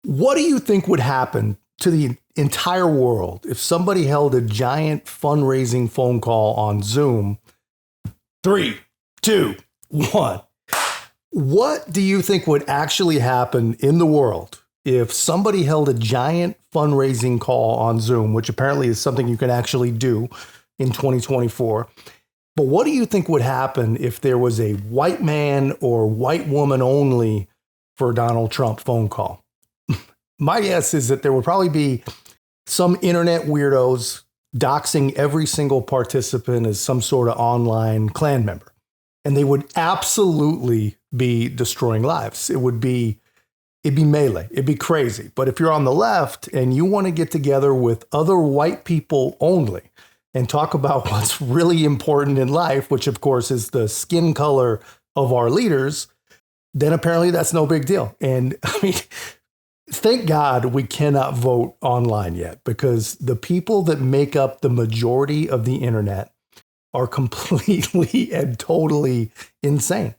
What do you think would happen to the entire world if somebody held a giant fundraising phone call on Zoom? 3, 2, 1. What do you think would actually happen in the world if somebody held a giant fundraising call on Zoom, which apparently is something you can actually do in 2024? But what do you think would happen if there was a white man or white woman only for Donald Trump phone call? My guess is that there would probably be some internet weirdos doxing every single participant as some sort of online Klan member. And they would absolutely be destroying lives. It'd be melee. It'd be crazy. But if you're on the left and you want to get together with other white people only and talk about what's really important in life, which of course is the skin color of our leaders, then apparently that's no big deal. And I mean, thank God we cannot vote online yet, because the people that make up the majority of the internet are completely and totally insane.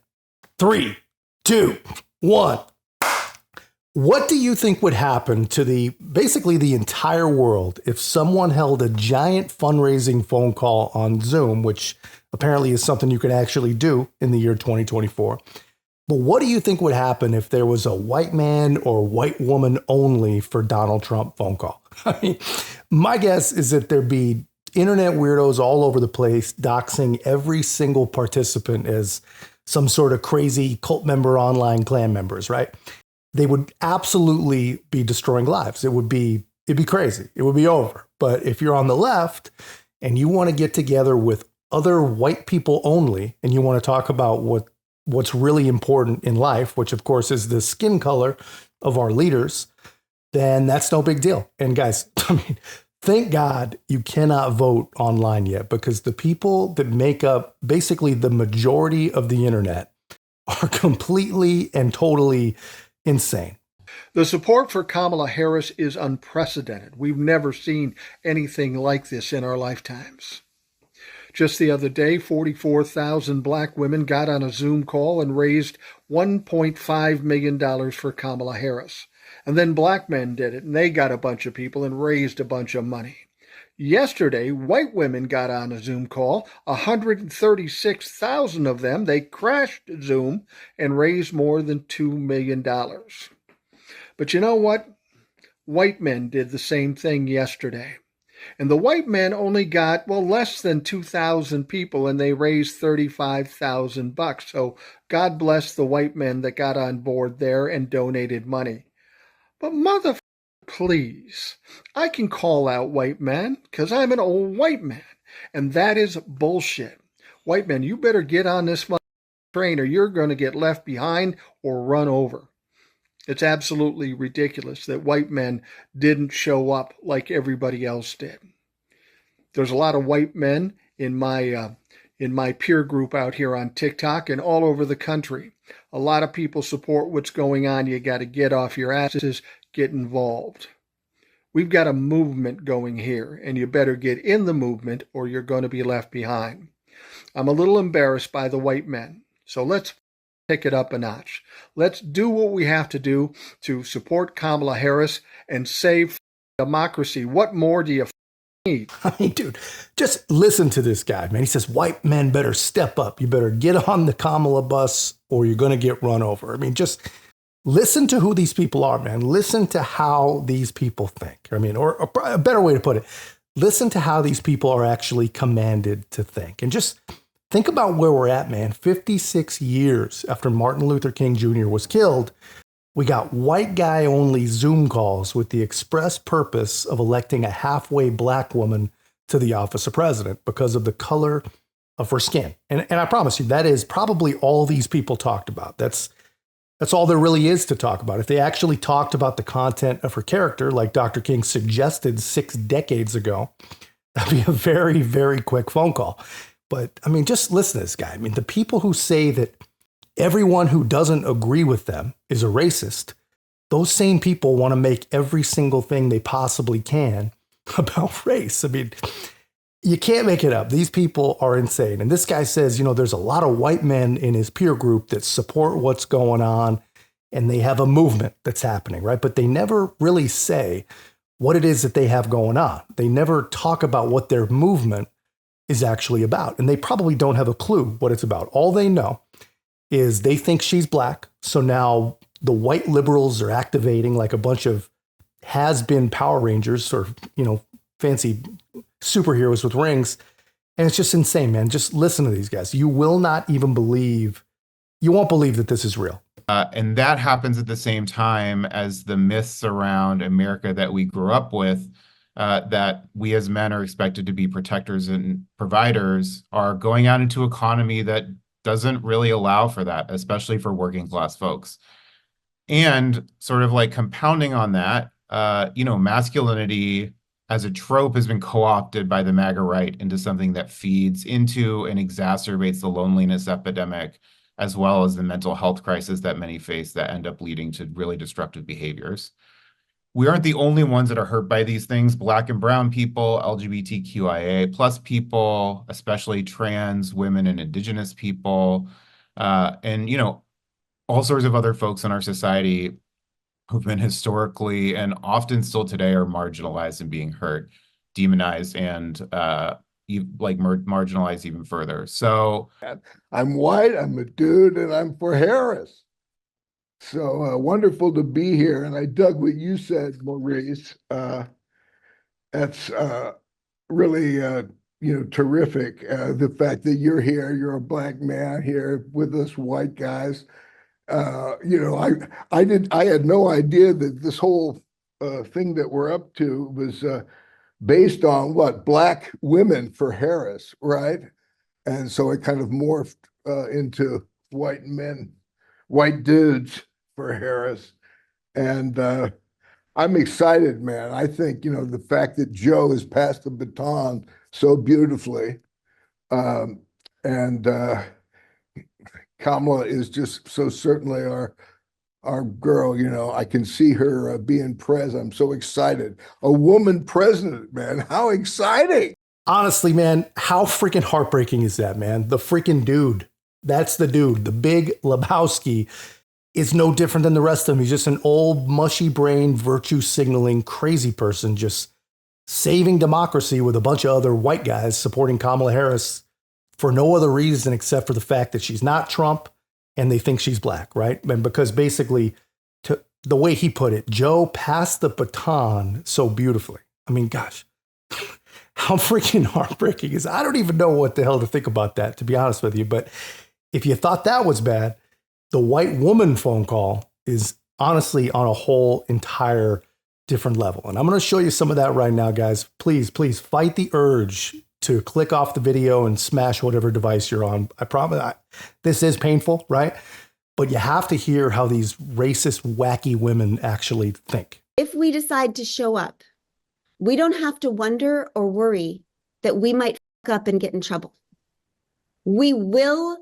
3, 2, 1. What do you think would happen to basically the entire world if someone held a giant fundraising phone call on Zoom, which apparently is something you can actually do in the year 2024? But what do you think would happen if there was a white man or white woman only for Donald Trump phone call? I mean, my guess is that there'd be internet weirdos all over the place doxing every single participant as some sort of crazy cult member, online Klan members, right? They would absolutely be destroying lives. It'd be crazy. It would be over. But if you're on the left and you want to get together with other white people only, and you want to talk about what's really important in life, which of course is the skin color of our leaders, then that's no big deal. And guys, I mean, thank God you cannot vote online yet, because the people that make up basically the majority of the internet are completely and totally insane. The support for Kamala Harris is unprecedented. We've never seen anything like this in our lifetimes. Just the other day, 44,000 black women got on a Zoom call and raised $1.5 million for Kamala Harris. And then black men did it, and they got a bunch of people and raised a bunch of money. Yesterday, white women got on a Zoom call, 136,000 of them. They crashed Zoom and raised more than $2 million. But you know what? White men did the same thing yesterday. And the white men only got, less than 2,000 people, and they raised $35,000. So God bless the white men that got on board there and donated money. But please, I can call out white men because I'm an old white man, and that is bullshit. White men, you better get on this train or you're going to get left behind or run over. It's absolutely ridiculous that white men didn't show up like everybody else did. There's a lot of white men in my peer group out here on TikTok and all over the country. A lot of people support what's going on. You got to get off your asses, get involved. We've got a movement going here, and you better get in the movement or you're going to be left behind. I'm a little embarrassed by the white men, so let's pick it up a notch. Let's do what we have to do to support Kamala Harris and save democracy. What more do you need? I mean, dude, just listen to this guy, man. He says, white men better step up. You better get on the Kamala bus or you're going to get run over. I mean, just listen to who these people are, man. Listen to how these people think. I mean, or a better way to put it, listen to how these people are actually commanded to think. And just think about where we're at, man. 56 years after Martin Luther King Jr. was killed, we got white guy only Zoom calls with the express purpose of electing a halfway black woman to the office of president because of the color of her skin. And I promise you, that is probably all these people talked about. That's all there really is to talk about. If they actually talked about the content of her character, like Dr. King suggested 6 decades ago, that'd be a very, very quick phone call. But I mean, just listen to this guy. I mean, the people who say that everyone who doesn't agree with them is a racist, those same people want to make every single thing they possibly can about race. I mean, you can't make it up. These people are insane. And this guy says, there's a lot of white men in his peer group that support what's going on. and they have a movement that's happening, right? But they never really say what it is that they have going on. They never talk about what their movement is actually about. And they probably don't have a clue what it's about. All they know is they think she's black. So now the white liberals are activating like a bunch of has-been Power Rangers or, fancy superheroes with rings. And it's just insane, man. Just listen to these guys. You will not even believe, you won't believe that this is real. And that happens at the same time as the myths around America that we grew up with, that we as men are expected to be protectors and providers, are going out into an economy that doesn't really allow for that, especially for working class folks. And sort of like compounding on that, masculinity as a trope has been co-opted by the MAGA right into something that feeds into and exacerbates the loneliness epidemic, as well as the mental health crisis that many face that end up leading to really destructive behaviors. We aren't the only ones that are hurt by these things. Black and brown people, LGBTQIA plus people, especially trans women and indigenous people, and all sorts of other folks in our society who've been historically and often still today are marginalized and being hurt, demonized, and marginalized even further. So I'm white, I'm a dude, and I'm for Harris. So wonderful to be here. And I dug what you said, Maurice. That's really terrific. The fact that you're here, you're a black man here with us white guys. I had no idea that this whole thing that we're up to was based on what? Black women for Harris, right? And so it kind of morphed into white men, white dudes for Harris. And I'm excited, man. I think, the fact that Joe has passed the baton so beautifully, and Kamala is just so certainly our girl. I can see her being president. I'm so excited. A woman president, man. How exciting. Honestly, man, how freaking heartbreaking is that, man? The freaking dude. That's the dude. The big Lebowski is no different than the rest of them. He's just an old, mushy brain, virtue signaling, crazy person just saving democracy with a bunch of other white guys supporting Kamala Harris for no other reason except for the fact that she's not Trump and they think she's black, right? And because basically, the way he put it, Joe passed the baton so beautifully. I mean, gosh. How freaking heartbreaking is I don't even know what the hell to think about that, to be honest with you. But if you thought that was bad, the white woman phone call is honestly on a whole entire different level. And I'm going to show you some of that right now, guys. Please fight the urge to click off the video and smash whatever device you're on. I promise this is painful, right? But you have to hear how these racist, wacky women actually think. If we decide to show up, we don't have to wonder or worry that we might fuck up and get in trouble. We will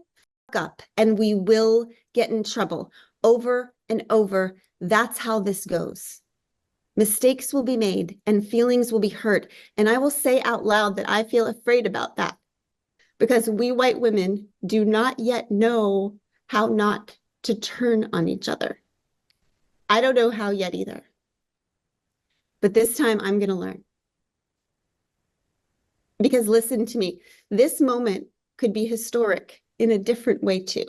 fuck up and we will get in trouble over and over. That's how this goes. Mistakes will be made and feelings will be hurt. And I will say out loud that I feel afraid about that because we white women do not yet know how not to turn on each other. I don't know how yet either. But this time I'm going to learn. Because listen to me, this moment could be historic in a different way too.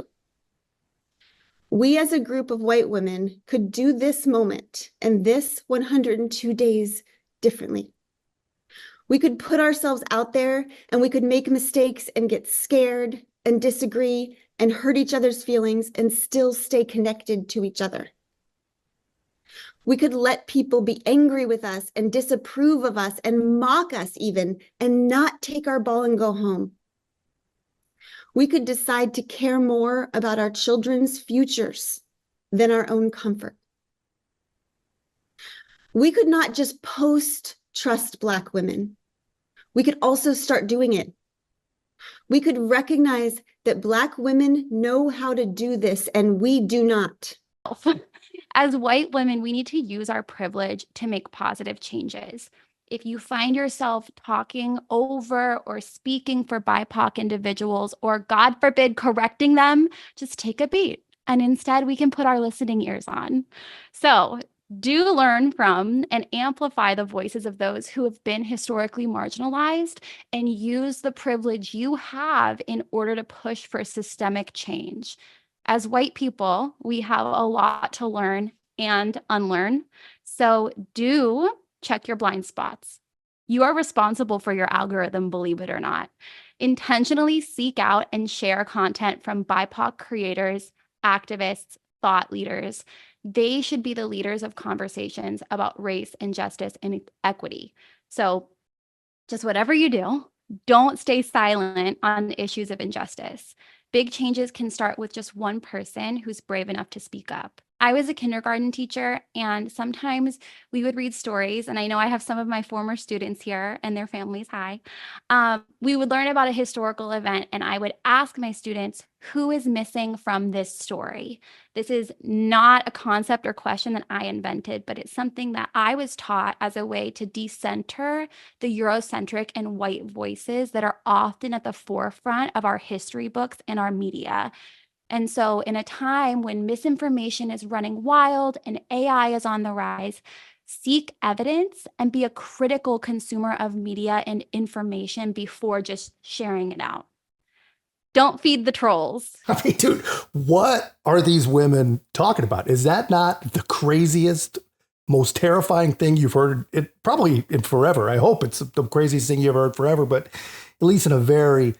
We as a group of white women could do this moment and this 102 days differently. We could put ourselves out there and we could make mistakes and get scared and disagree and hurt each other's feelings and still stay connected to each other. We could let people be angry with us and disapprove of us and mock us even and not take our ball and go home. We could decide to care more about our children's futures than our own comfort. We could not just post trust Black women. We could also start doing it. We could recognize that Black women know how to do this and we do not. As white women, we need to use our privilege to make positive changes. If you find yourself talking over or speaking for BIPOC individuals, or God forbid, correcting them, just take a beat and instead we can put our listening ears on. So do learn from and amplify the voices of those who have been historically marginalized and use the privilege you have in order to push for systemic change. As white people, we have a lot to learn and unlearn. So do check your blind spots. You are responsible for your algorithm, believe it or not. Intentionally seek out and share content from BIPOC creators, activists, thought leaders. They should be the leaders of conversations about race and justice and equity. So just whatever you do, don't stay silent on the issues of injustice. Big changes can start with just one person who's brave enough to speak up. I was a kindergarten teacher, and sometimes we would read stories, and I know I have some of my former students here and their families. Hi. We would learn about a historical event, and I would ask my students, who is missing from this story? This is not a concept or question that I invented, but it's something that I was taught as a way to decenter the Eurocentric and white voices that are often at the forefront of our history books and our media. And so in a time when misinformation is running wild and AI is on the rise, seek evidence and be a critical consumer of media and information before just sharing it out. Don't feed the trolls. I mean, dude, what are these women talking about? Is that not the craziest, most terrifying thing you've heard? It probably in forever. I hope it's the craziest thing you've heard forever, but at least in a very,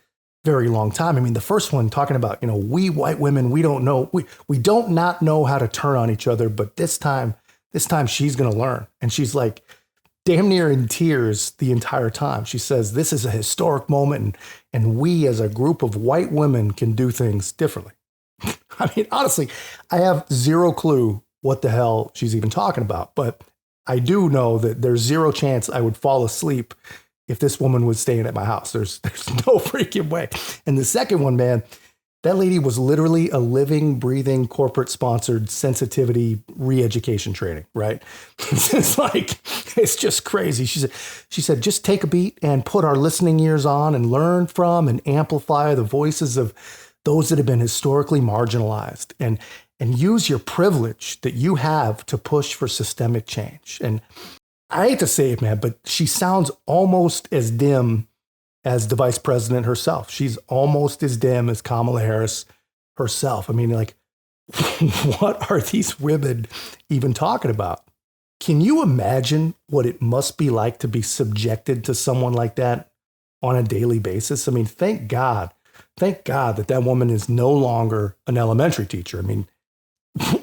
very long time. I mean, the first one talking about, we white women, we don't know, we don't not know how to turn on each other, but this time she's going to learn. And she's like damn near in tears the entire time. She says, this is a historic moment and we as a group of white women can do things differently. I mean, honestly, I have zero clue what the hell she's even talking about, but I do know that there's zero chance I would fall asleep if this woman was staying at my house. There's no freaking way. And the second one, man, that lady was literally a living, breathing, corporate-sponsored sensitivity re-education training, right? It's just crazy. She said, just take a beat and put our listening ears on and learn from and amplify the voices of those that have been historically marginalized and use your privilege that you have to push for systemic change. And I hate to say it, man, but she sounds almost as dim as the vice president herself. She's almost as dim as Kamala Harris herself. I mean, what are these women even talking about? Can you imagine what it must be like to be subjected to someone like that on a daily basis? I mean, thank God that woman is no longer an elementary teacher. I mean,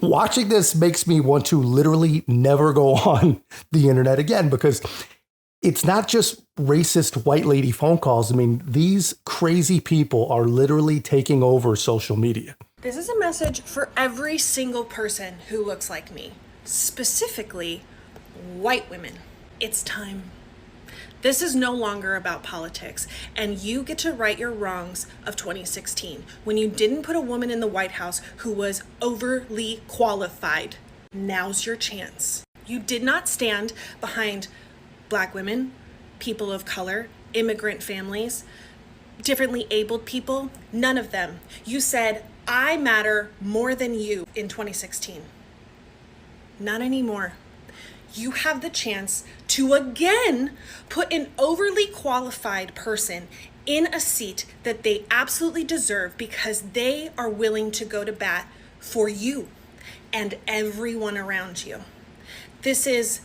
watching this makes me want to literally never go on the internet again, because it's not just racist white lady phone calls. I mean, these crazy people are literally taking over social media. This is a message for every single person who looks like me, specifically white women. It's time. This is no longer about politics, and you get to right your wrongs of 2016 when you didn't put a woman in the White House who was overly qualified. Now's your chance. You did not stand behind Black women, people of color, immigrant families, differently abled people, none of them. You said, I matter more than you in 2016. Not anymore. You have the chance to again put an overly qualified person in a seat that they absolutely deserve because they are willing to go to bat for you and everyone around you. This is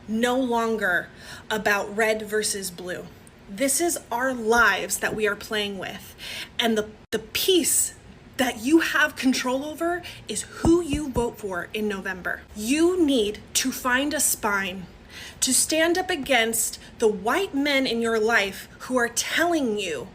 no longer about red versus blue. This is our lives that we are playing with. And the piece that you have control over is who you vote for in November. You need to find a spine to stand up against the white men in your life who are telling you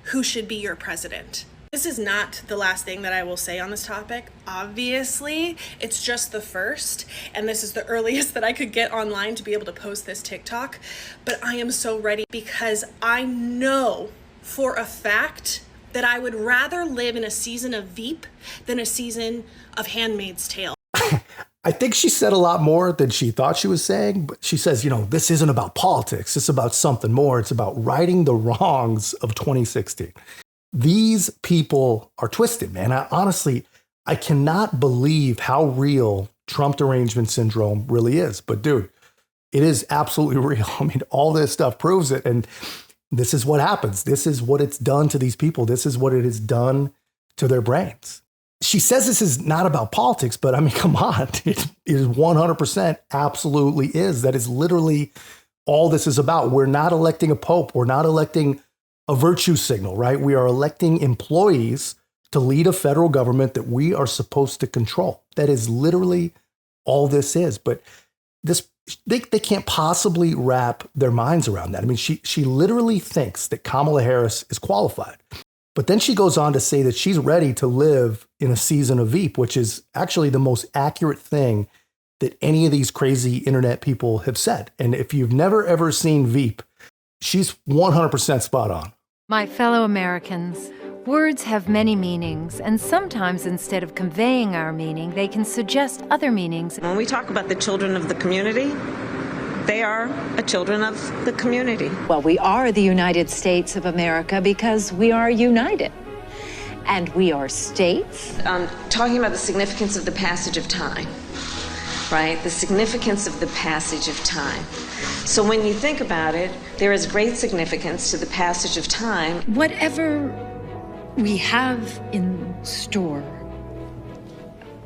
who should be your president. This is not the last thing that I will say on this topic. Obviously, it's just the first, and this is the earliest that I could get online to be able to post this TikTok. But I am so ready because I know for a fact that I would rather live in a season of Veep than a season of Handmaid's Tale. I think she said a lot more than she thought she was saying, but she says, this isn't about politics. It's about something more. It's about righting the wrongs of 2016. These people are twisted, man. I I cannot believe how real Trump derangement syndrome really is. But dude, it is absolutely real. I mean, all this stuff proves it. And this is what happens. This is what it's done to these people. This is what it has done to their brains. She says this is not about politics, but I mean, come on. It is 100% absolutely is. That is literally all this is about. We're not electing a pope. We're not electing a virtue signal, right? We are electing employees to lead a federal government that we are supposed to control. That is literally all this is. But this, they can't possibly wrap their minds around that. I mean, she literally thinks that Kamala Harris is qualified. But then she goes on to say that she's ready to live in a season of Veep, which is actually the most accurate thing that any of these crazy internet people have said. And if you've never, ever seen Veep, she's 100% spot on. My fellow Americans, words have many meanings, and sometimes instead of conveying our meaning, they can suggest other meanings. When we talk about the children of the community, they are children of the community. Well, we are the United States of America because we are united. And we are states. Talking about the significance of the passage of time, right? The significance of the passage of time. So when you think about it, there is great significance to the passage of time. Whatever we have in store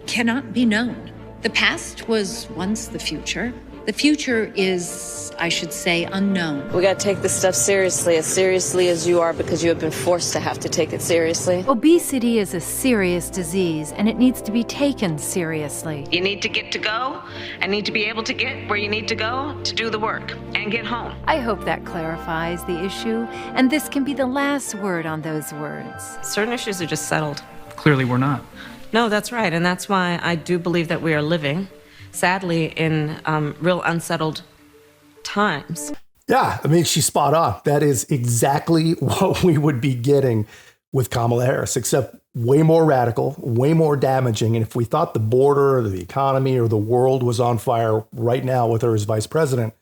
cannot be known. The past was once the future. The future is, I should say, unknown. We got to take this stuff seriously as you are, because you have been forced to have to take it seriously. Obesity is a serious disease, and it needs to be taken seriously. You need to get to go and need to be able to get where you need to go to do the work and get home. I hope that clarifies the issue, and this can be the last word on those words. Certain issues are just settled. Clearly we're not. No, that's right, and that's why I do believe that we are living, sadly, in real unsettled times. Yeah, I mean, she's spot on. That is exactly what we would be getting with Kamala Harris, except way more radical, way more damaging. And if we thought the border or the economy or the world was on fire right now with her as vice president,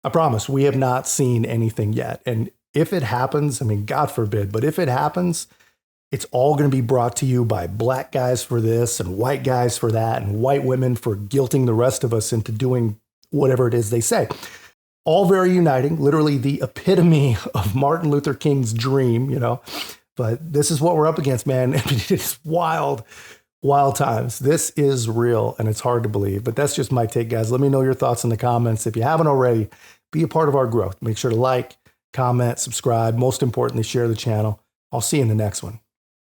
I promise we have not seen anything yet. And if it happens, I mean, God forbid, but if it happens, it's all going to be brought to you by black guys for this and white guys for that and white women for guilting the rest of us into doing whatever it is they say. All very uniting, literally the epitome of Martin Luther King's dream, you know. But this is what we're up against, man. I mean, it's wild, wild times. This is real, and it's hard to believe. But that's just my take, guys. Let me know your thoughts in the comments. If you haven't already, be a part of our growth. Make sure to like, comment, subscribe. Most importantly, share the channel. I'll see you in the next one.